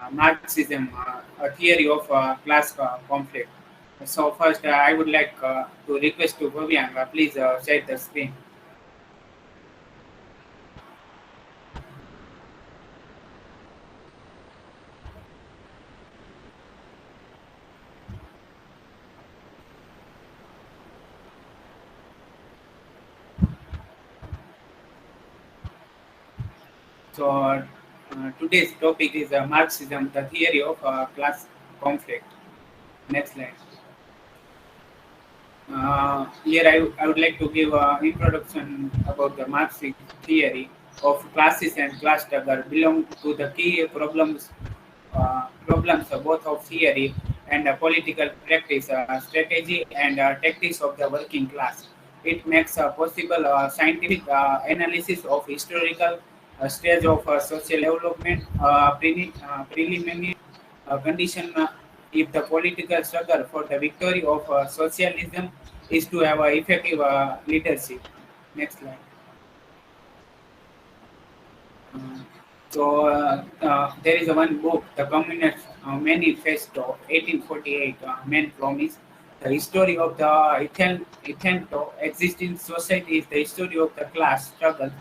Marxism, a theory of class conflict. So first, I would like to request to Bhavian, please share the screen. So today's topic is Marxism, the theory of class conflict. Next slide. Here I would like to give an introduction about the Marxist theory of classes and class struggle belong to the key problems both of theory and political practice, strategy and tactics of the working class. It makes possible scientific analysis of historical stage of social development, preliminary condition if the political struggle for the victory of socialism is to have effective leadership. Next slide. Uh, there is one book, The Communist Manifesto, 1848, main promise. The history of the Ethento existing society is the history of the class struggles,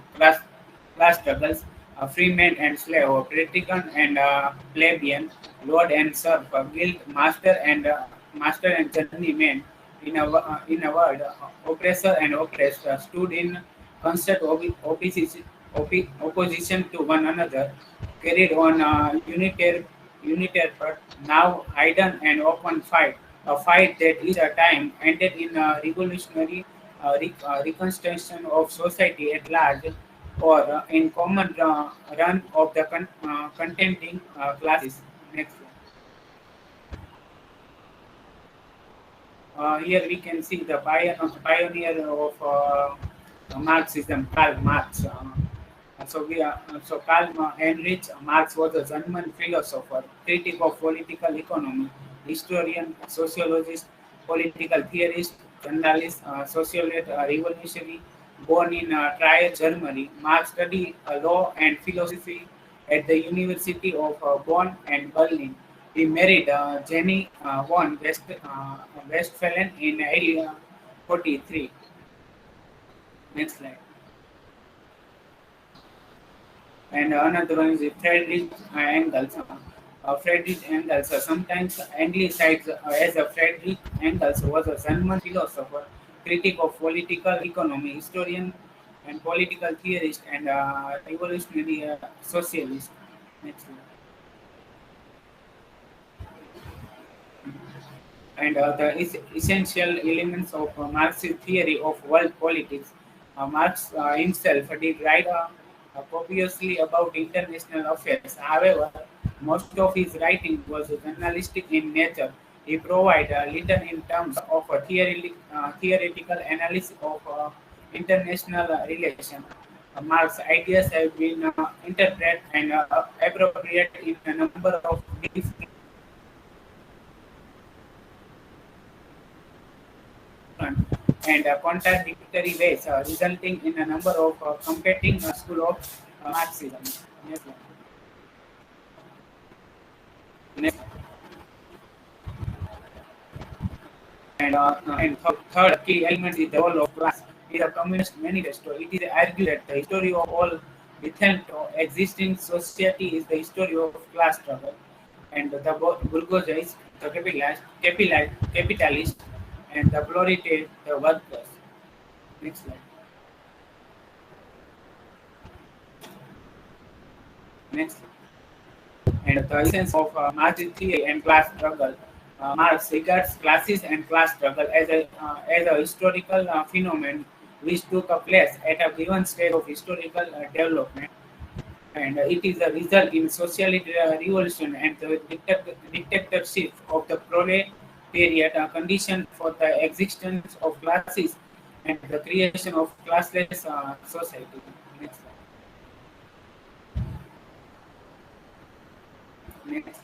freeman and slave, patrician and plebeian, lord and serf, guild master and journeyman. In a word, oppressor and oppressed stood in constant opposition to one another, carried on a unitary but now hidden and open fight, a fight that each time ended in a revolutionary reconstruction of society at large or in common run of the contending classes. Next slide. Here we can see the pioneer of Marxism, Karl Marx. So Karl Heinrich Marx was a German philosopher, critic of political economy, historian, sociologist, political theorist, journalist, sociologist, revolutionary, born in Trier, Germany. Marx studied law and philosophy at the University of Bonn and Berlin. He married Jenny von Westphalen in 1843. Next slide. And another one is Friedrich Engels. Friedrich Engels, sometimes anglicized as a Friedrich Engels, was a German philosopher, critic of political economy, historian, and political theorist, and revolutionary socialist. Next slide. And the essential elements of Marxist theory of world politics. Marx himself did write copiously about international affairs. However, most of his writing was journalistic in nature. He provided little in terms of a theoretical analysis of international relations. Marx's ideas have been interpreted and appropriated in a number of different and contradictory ways, resulting in a number of competing school of Marxism. Next one. Next. And third key element is the role of class. In the Communist Manifesto, it is argued that the history of all decent existing society is the history of class struggle, and the bourgeoisie, the capitalist, and the proletariat, the workers. Next slide. Next. And the essence of Marxist theory and class struggle. Marx regards classes and class struggle as a historical phenomenon which took place at a given stage of historical development, and it is a result in social revolution and the dictatorship of the proletariat, a condition for the existence of classes and the creation of classless society. Next slide. Next.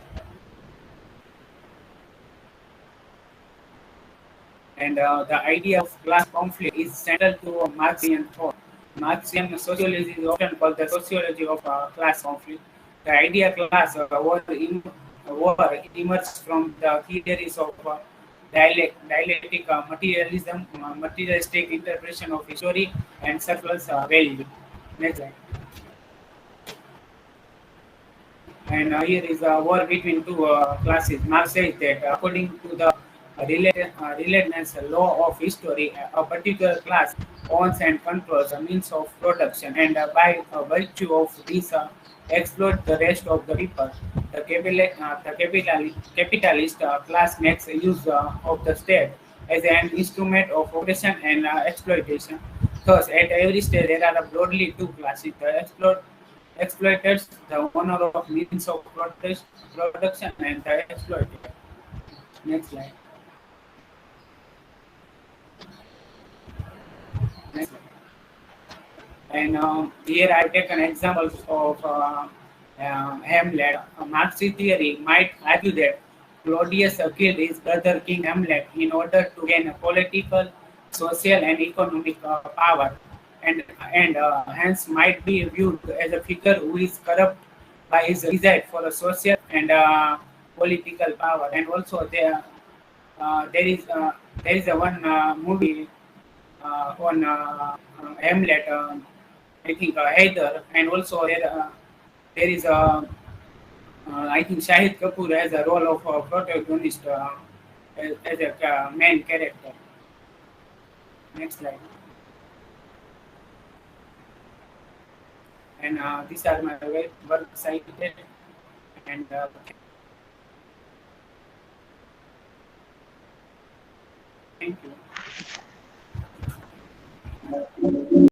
And the idea of class conflict is central to Marxian thought. Marxian sociology is often called the sociology of class conflict. The idea class emerged from the theories of dialectic materialism, materialistic interpretation of history, and surplus value. Next slide. And here is a war between two classes. Marx says that according to the relentless law of history, a particular class owns and controls a means of production, and by virtue of this, exploit the rest of the people. The capitalist class makes use of the state as an instrument of oppression and exploitation. Thus, at every stage, there are broadly two classes: the exploiters, the owner of means of production, and the exploiter. Next slide. Next slide. And here I've taken examples of Hamlet. Marxist theory might argue that Claudius killed his brother King Hamlet in order to gain a political, social, and economic power, and hence might be viewed as a figure who is corrupt by his desire for a social and political power. And also there is a one movie on Hamlet. I think Haider, and also there is a I think Shahid Kapoor has a role of a protagonist as a main character. Next slide. And these are my work cited, and thank you.